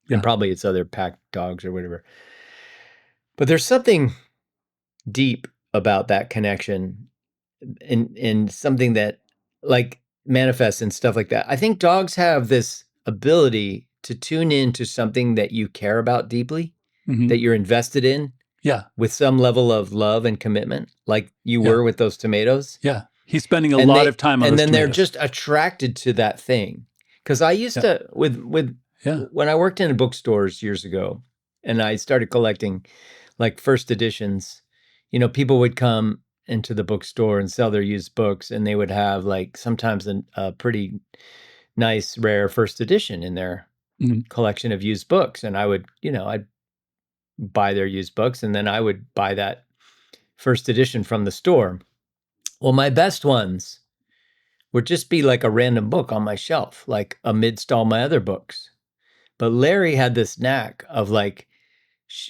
Yeah. And probably it's other pack dogs or whatever. But there's something deep about that connection and something that like manifests and stuff like that. I think dogs have this ability to tune into something that you care about deeply, that you're invested in. Yeah. With some level of love and commitment, like you were with those tomatoes. Yeah. He's spending a lot of time on and those then tomatoes. They're just attracted to that thing. Because I used to, when I worked in bookstores years ago, and I started collecting like first editions, you know, people would come into the bookstore and sell their used books, and they would have like sometimes a pretty nice, rare first edition in their collection of used books. And I would, I'd buy their used books, and then I would buy that first edition from the store. Well, my best ones would just be like a random book on my shelf, like amidst all my other books. But Larry had this knack of like,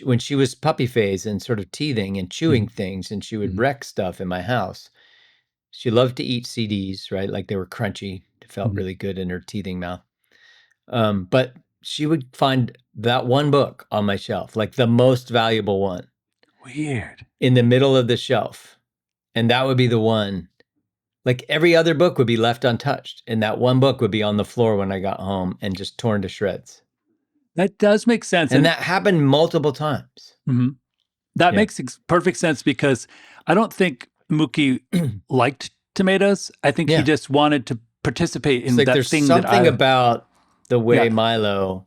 when she was puppy phase and sort of teething and chewing things, and she would wreck stuff in my house. She loved to eat CDs, right? Like they were crunchy. It felt really good in her teething mouth. But she would find that one book on my shelf, like the most valuable one. Weird. In the middle of the shelf. And that would be the one. Like every other book would be left untouched. And that one book would be on the floor when I got home and just torn to shreds. That does make sense. And that happened multiple times. That makes perfect sense, because I don't think Mookie liked tomatoes. I think he just wanted to participate in that thing. There's something about the way Milo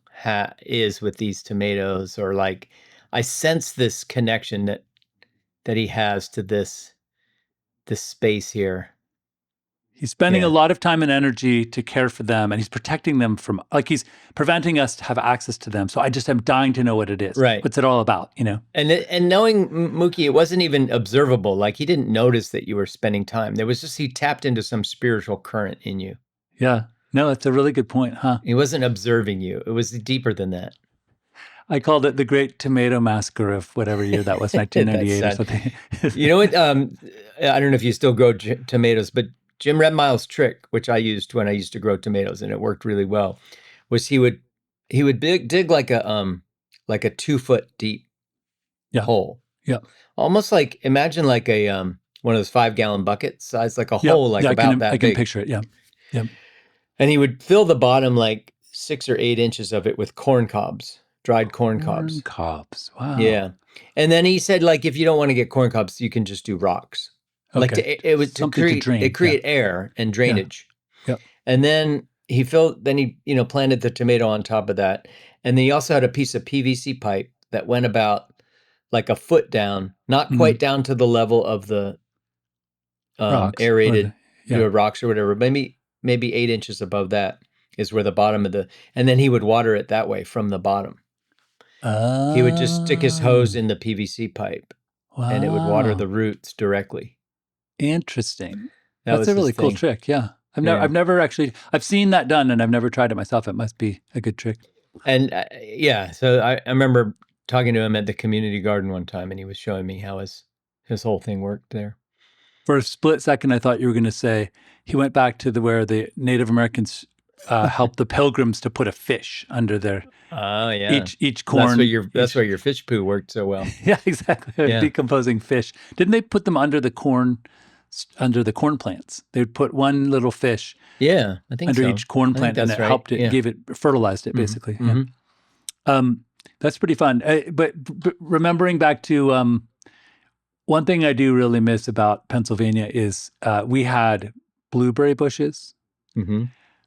is with these tomatoes, or like I sense this connection that he has to this space here. He's spending a lot of time and energy to care for them, and he's protecting them from, like, he's preventing us to have access to them. So I just am dying to know what it is. Right. What's it all about, you know? And knowing Mookie, it wasn't even observable. Like he didn't notice that you were spending time. There was just, he tapped into some spiritual current in you. Yeah. No, that's a really good point, huh? He wasn't observing you. It was deeper than that. I called it the Great Tomato Massacre of whatever year that was, 1998 or something. You know what? I don't know if you still grow tomatoes, but Jim Redmile's trick, which I used when I used to grow tomatoes, and it worked really well, was he would dig like a 2-foot deep hole. Yeah. Almost like, imagine like a one of those 5-gallon buckets size, like a hole like about that big. I can picture it. Yeah. Yeah. And he would fill the bottom like 6 or 8 inches of it with corn cobs, dried corn cobs. Corn cobs. Wow. Yeah. And then he said, like, if you don't want to get corn cobs, you can just do rocks. Okay. Like it was to create air and drainage. Yeah. And then he planted the tomato on top of that. And then he also had a piece of PVC pipe that went about like a foot down, not quite down to the level of the aerated rocks or whatever, maybe 8 inches above that is where the bottom of and then he would water it that way from the bottom. He would just stick his hose in the PVC pipe. and it would water Wow. the roots directly. Interesting. That That's was a his really cool thing. trick. Yeah. Yeah. I've never actually, I've seen that done and I've never tried it myself. It must be a good trick. And yeah, so I remember talking to him at the community garden one time, and he was showing me how his whole thing worked there. For a split second, I thought you were going to say he went back to where the Native Americans helped the pilgrims to put a fish under their yeah. each corn. That's why your fish poo worked so well. Yeah, exactly. Yeah. Decomposing fish. Didn't they put them under the corn plants? They would put one little fish Yeah, I think under so. each corn I think plant, and that's it right. helped it, Yeah. fertilized it, basically. Yeah. That's pretty fun. But remembering back to one thing I do really miss about Pennsylvania is we had blueberry bushes.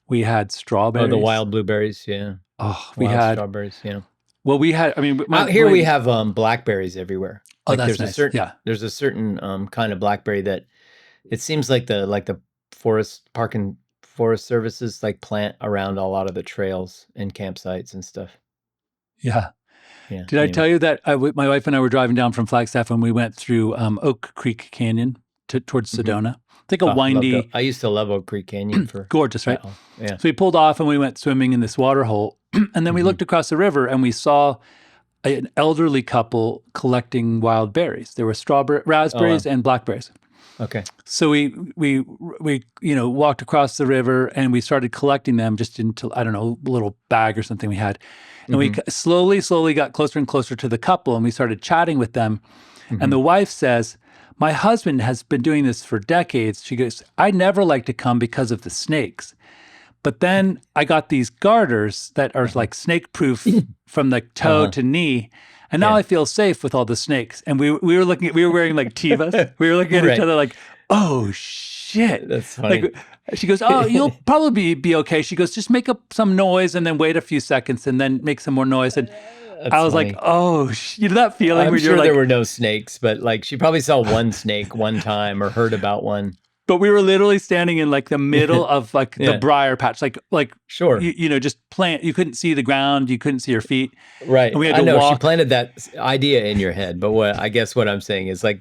We had strawberries. Oh, the wild blueberries, yeah. Oh, Strawberries, yeah. Well, we had. I mean, out here we have blackberries everywhere. Oh, Like that's there's nice. there's a certain kind of blackberry that it seems like the park and forest services like plant around a lot of the trails and campsites and stuff. Yeah. Yeah. Did I tell you that my wife and I were driving down from Flagstaff and we went through Oak Creek Canyon towards Sedona? It's like a windy. I used to love Oak Creek Canyon for gorgeous, right? Yeah. So we pulled off and we went swimming in this water hole, and then we looked across the river and we saw an elderly couple collecting wild berries. There were raspberries, and blackberries. Okay. So we walked across the river and we started collecting them just into, I don't know, a little bag or something we had. And we slowly got closer and closer to the couple, and we started chatting with them. And the wife says, "My husband has been doing this for decades." She goes, "I never like to come because of the snakes. But then I got these garters that are like snake-proof from the toe to knee. And now I feel safe with all the snakes." And we were wearing like tivas. We were looking at each other like, "Oh shit." That's funny. Like, she goes, "Oh, you'll probably be okay." She goes, "Just make up some noise and then wait a few seconds and then make some more noise." And I was funny. like, "Oh, you know that feeling I'm where sure you're like," there were no snakes, but like she probably saw one snake one time or heard about one. but we were literally standing in like the middle of like the briar patch, like Sure. just plant. You couldn't see the ground, you couldn't see your feet. Right. And we had I to know walk. she planted that idea in your head, but I guess what I'm saying is like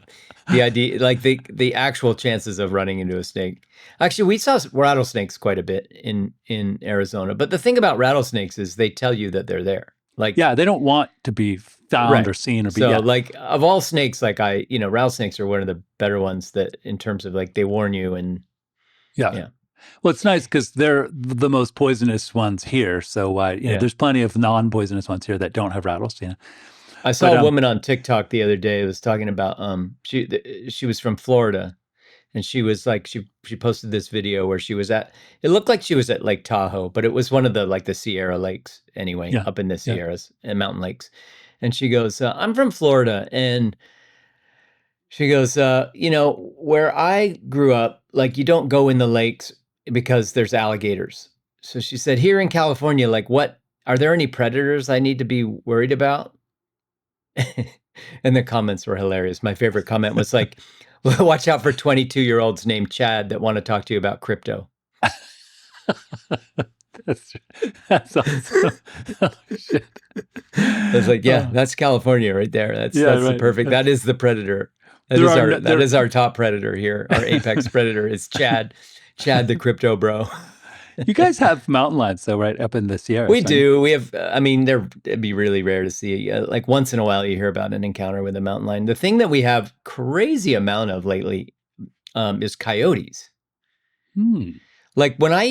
the idea, like the actual chances of running into a snake. Actually, we saw rattlesnakes quite a bit in Arizona. But the thing about rattlesnakes is they tell you that they're there. Like, yeah, they don't want to be found or seen or be. So like of all snakes, like rattlesnakes are one of the better ones that in terms of like they warn you and yeah. Well, it's nice because they're the most poisonous ones here. So there's plenty of non-poisonous ones here that don't have rattles. I saw a woman on TikTok the other day who was talking about she was from Florida, and she was like she posted this video where she was it looked like she was at Lake Tahoe, but it was one of the Sierra Lakes anyway, up in the Sierras and mountain lakes. And she goes, "I'm from Florida," and she goes, "where I grew up, like you don't go in the lakes because there's alligators." So she said, "Here in California, like what are there any predators I need to be worried about?" And the comments were hilarious. My favorite comment was like, "Watch out for 22-year-olds named Chad that want to talk to you about crypto." That's awesome. Oh, shit. I was like, yeah, that's California right there. That's the perfect. That is the predator. That is our top predator here. Our apex predator is Chad the crypto bro. You guys have mountain lions though, right? Up in the Sierra. We do. We have, it'd be really rare to see. Like once in a while you hear about an encounter with a mountain lion. The thing that we have crazy amount of lately is coyotes. Like when I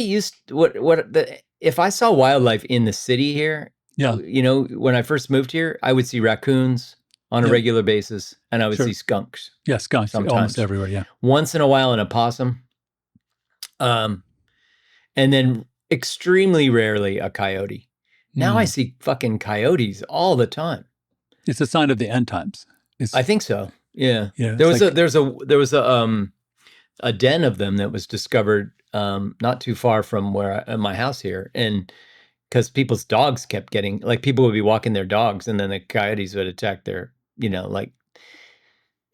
if I saw wildlife in the city here, when I first moved here, I would see raccoons on a regular basis, and I would see skunks. Yeah, skunks sometimes. Almost everywhere, yeah. Once in a while an opossum. And then extremely rarely a coyote. Now I see fucking coyotes all the time. It's a sign of the end times. I think so. Yeah. There was a den of them that was discovered not too far from my house here, and because people's dogs kept getting, like, people would be walking their dogs and then the coyotes would attack their,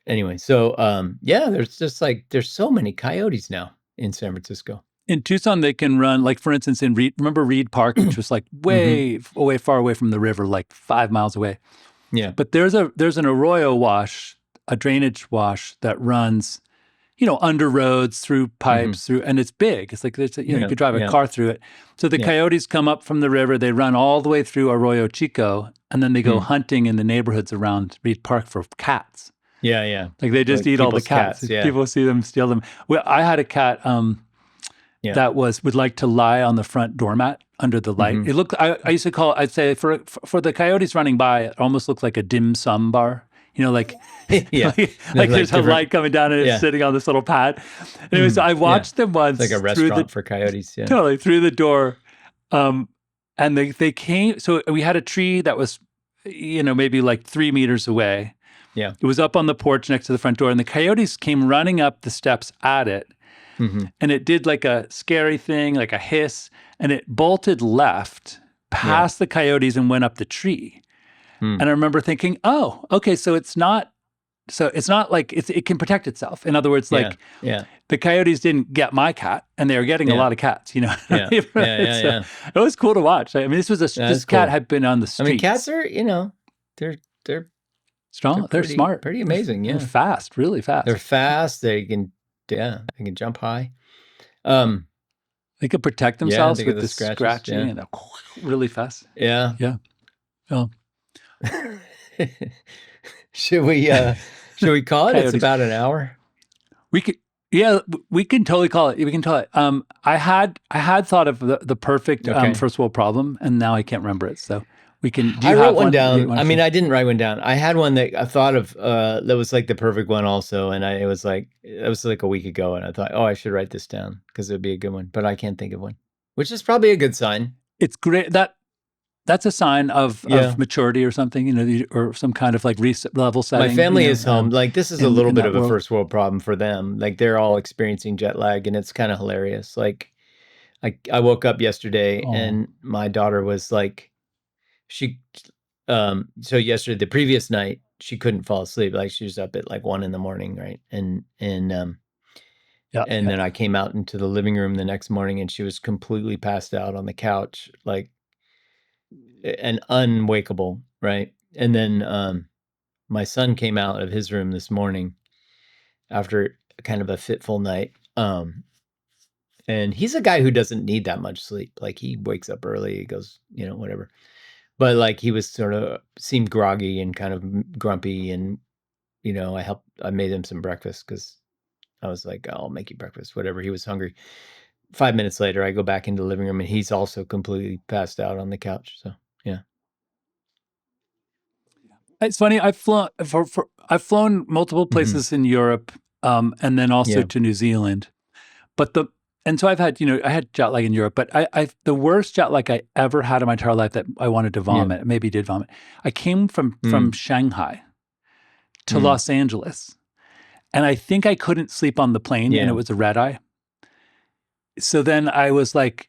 anyway. So there's just like there's so many coyotes now in San Francisco. In Tucson, they can run, like, for instance, in remember Reed Park, which was like way far away from the river, like 5 miles away. Yeah. But there's an arroyo wash a drainage wash that runs, under roads, through pipes, and it's big. It's like, you could drive a car through it. So the coyotes come up from the river, they run all the way through Arroyo Chico, and then they go hunting in the neighborhoods around Reed Park for cats. Yeah, yeah. Like they just eat all the cats. People see them, steal them. Well, I had a cat that would like to lie on the front doormat under the light. It looked, I used to call, I'd say for the coyotes running by, it almost looked like a dim sum bar. like there's a light coming down and it's sitting on this little pad. Anyway, so I watched them once. It's like a restaurant for coyotes. Yeah. Totally, through the door. And they came, so we had a tree that was, maybe like 3 meters away. Yeah. It was up on the porch next to the front door, and the coyotes came running up the steps at it. And it did like a scary thing, like a hiss, and it bolted left past the coyotes and went up the tree. And I remember thinking, oh, okay, so it's not like it can protect itself. In other words, the coyotes didn't get my cat, and they were getting a lot of cats, It was cool to watch. I mean, this cat had been on the streets. I mean, cats are, they're strong. They're smart. Pretty amazing, yeah. They're fast, really fast. They're fast. They can jump high. They can protect themselves with the scratches, scratching and really fast. Yeah. Yeah. Oh. Should we call it? Coyotes. It's about an hour. We can totally call it. We can tell it. I had thought of the perfect first world problem, and now I can't remember it. So we can. I wrote one down. I mean, I didn't write one down. I had one that I thought of that was like the perfect one also, and it was like a week ago, and I thought, oh, I should write this down because it would be a good one, but I can't think of one, which is probably a good sign. It's great that's a sign of maturity or something, or some kind of like level setting. My family is home. Like this is a little bit of a first world problem for them. Like they're all experiencing jet lag, and it's kind of hilarious. Like I woke up yesterday and my daughter was like, so yesterday, the previous night, she couldn't fall asleep. Like she was up at like 1 a.m, right? And then I came out into the living room the next morning, and she was completely passed out on the couch, like, and unwakeable, right? And then my son came out of his room this morning after kind of a fitful night. And he's a guy who doesn't need that much sleep. Like he wakes up early, he goes, whatever. But like he was seemed groggy and kind of grumpy, and I made him some breakfast because I was like, I'll make you breakfast, whatever. He was hungry. 5 minutes later, I go back into the living room, and he's also completely passed out on the couch. So yeah, it's funny. I've flown multiple places in Europe, and then also to New Zealand. But so I've had, I had jet lag in Europe, but the worst jet lag I ever had in my entire life that I wanted to vomit, maybe did vomit. I came from Shanghai to Los Angeles, and I think I couldn't sleep on the plane, and it was a red eye. So then I was like,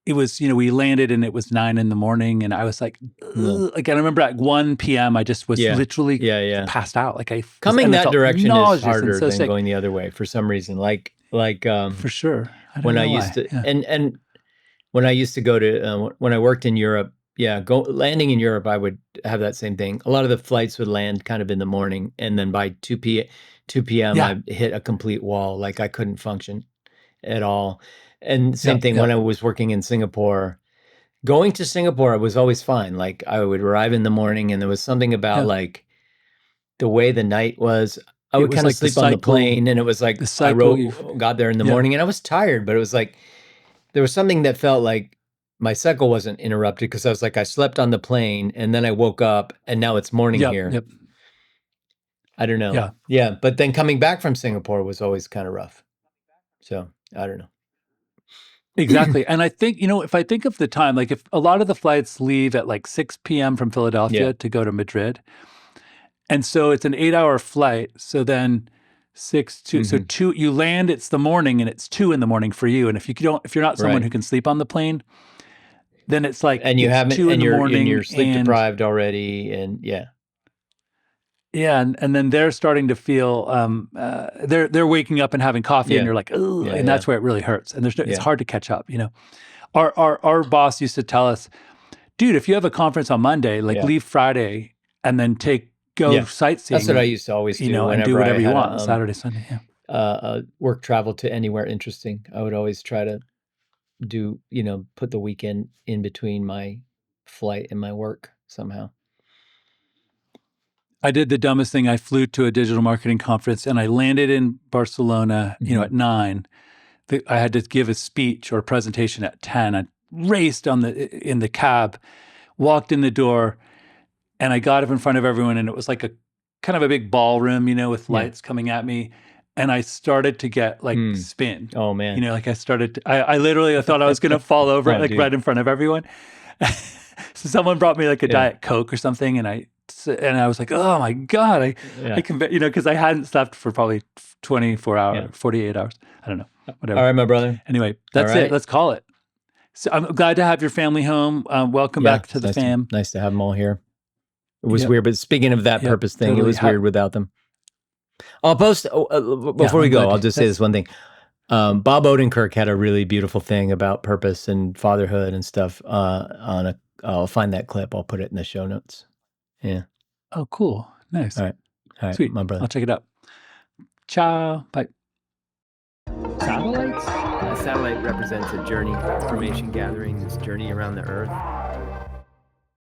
it was, we landed and it was 9 a.m, and I was like, I remember at 1 p.m, I just was literally passed out. Like coming that direction is harder than going the other way for some reason. Like for sure. When I used to, and when I used to go to, when I worked in Europe, landing in Europe, I would have that same thing. A lot of the flights would land kind of in the morning, and then by 2 p.m, I hit a complete wall. Like I couldn't function at all. And same thing when I was working in Singapore. Going to Singapore was always fine. Like I would arrive in the morning, and there was something about like the way the night was. I would kind of sleep on the plane, and it was like got there in the morning, and I was tired, but it was like there was something that felt like my cycle wasn't interrupted because I was like, I slept on the plane, and then I woke up, and now it's morning here. Yep. I don't know. Yeah. But then coming back from Singapore was always kind of rough. So I don't know. Exactly. And I think, if I think of the time, like if a lot of the flights leave at like 6 p.m. from Philadelphia to go to Madrid. And so it's an 8-hour flight. So then 2, you land, it's the morning, and it's 2 a.m. for you. And if you're not someone who can sleep on the plane, then it's like, and you haven't, 2 in the morning, and you're sleep deprived already. And yeah, and then they're starting to feel they're waking up and having coffee, and you're like, oh, and that's where it really hurts. And it's hard to catch up. Our boss used to tell us, dude, if you have a conference on Monday, like leave Friday and then take go sightseeing. That's what I used to always do. And do whenever whatever I you had want Saturday, Sunday. Yeah. Work travel to anywhere interesting. I would always try to do, put the weekend in between my flight and my work somehow. I did the dumbest thing. I flew to a digital marketing conference and I landed in Barcelona, at 9. I had to give a speech or a presentation at 10. I raced in the cab, walked in the door, and I got up in front of everyone, and it was like a kind of a big ballroom, with lights coming at me. And I started to get spin. Oh man. I literally thought I was going to fall over right in front of everyone. So someone brought me a Diet Coke or something. And I was like, oh my God, I can, because I hadn't slept for probably 24 hours, 48 hours. I don't know, whatever. All right, my brother. Anyway, that's it. Let's call it. So I'm glad to have your family home. Welcome back to the fam. Nice to have them all here. It was weird, but speaking of that purpose thing, totally. It was weird without them. I'll post, before we go, I'll just say this one thing. Bob Odenkirk had a really beautiful thing about purpose and fatherhood and stuff I'll find that clip. I'll put it in the show notes. Yeah. Oh, cool. Nice. All right. Sweet. My brother. I'll check it out. Ciao. Bye. Satellites? A satellite represents a journey, information gathering, this journey around the Earth.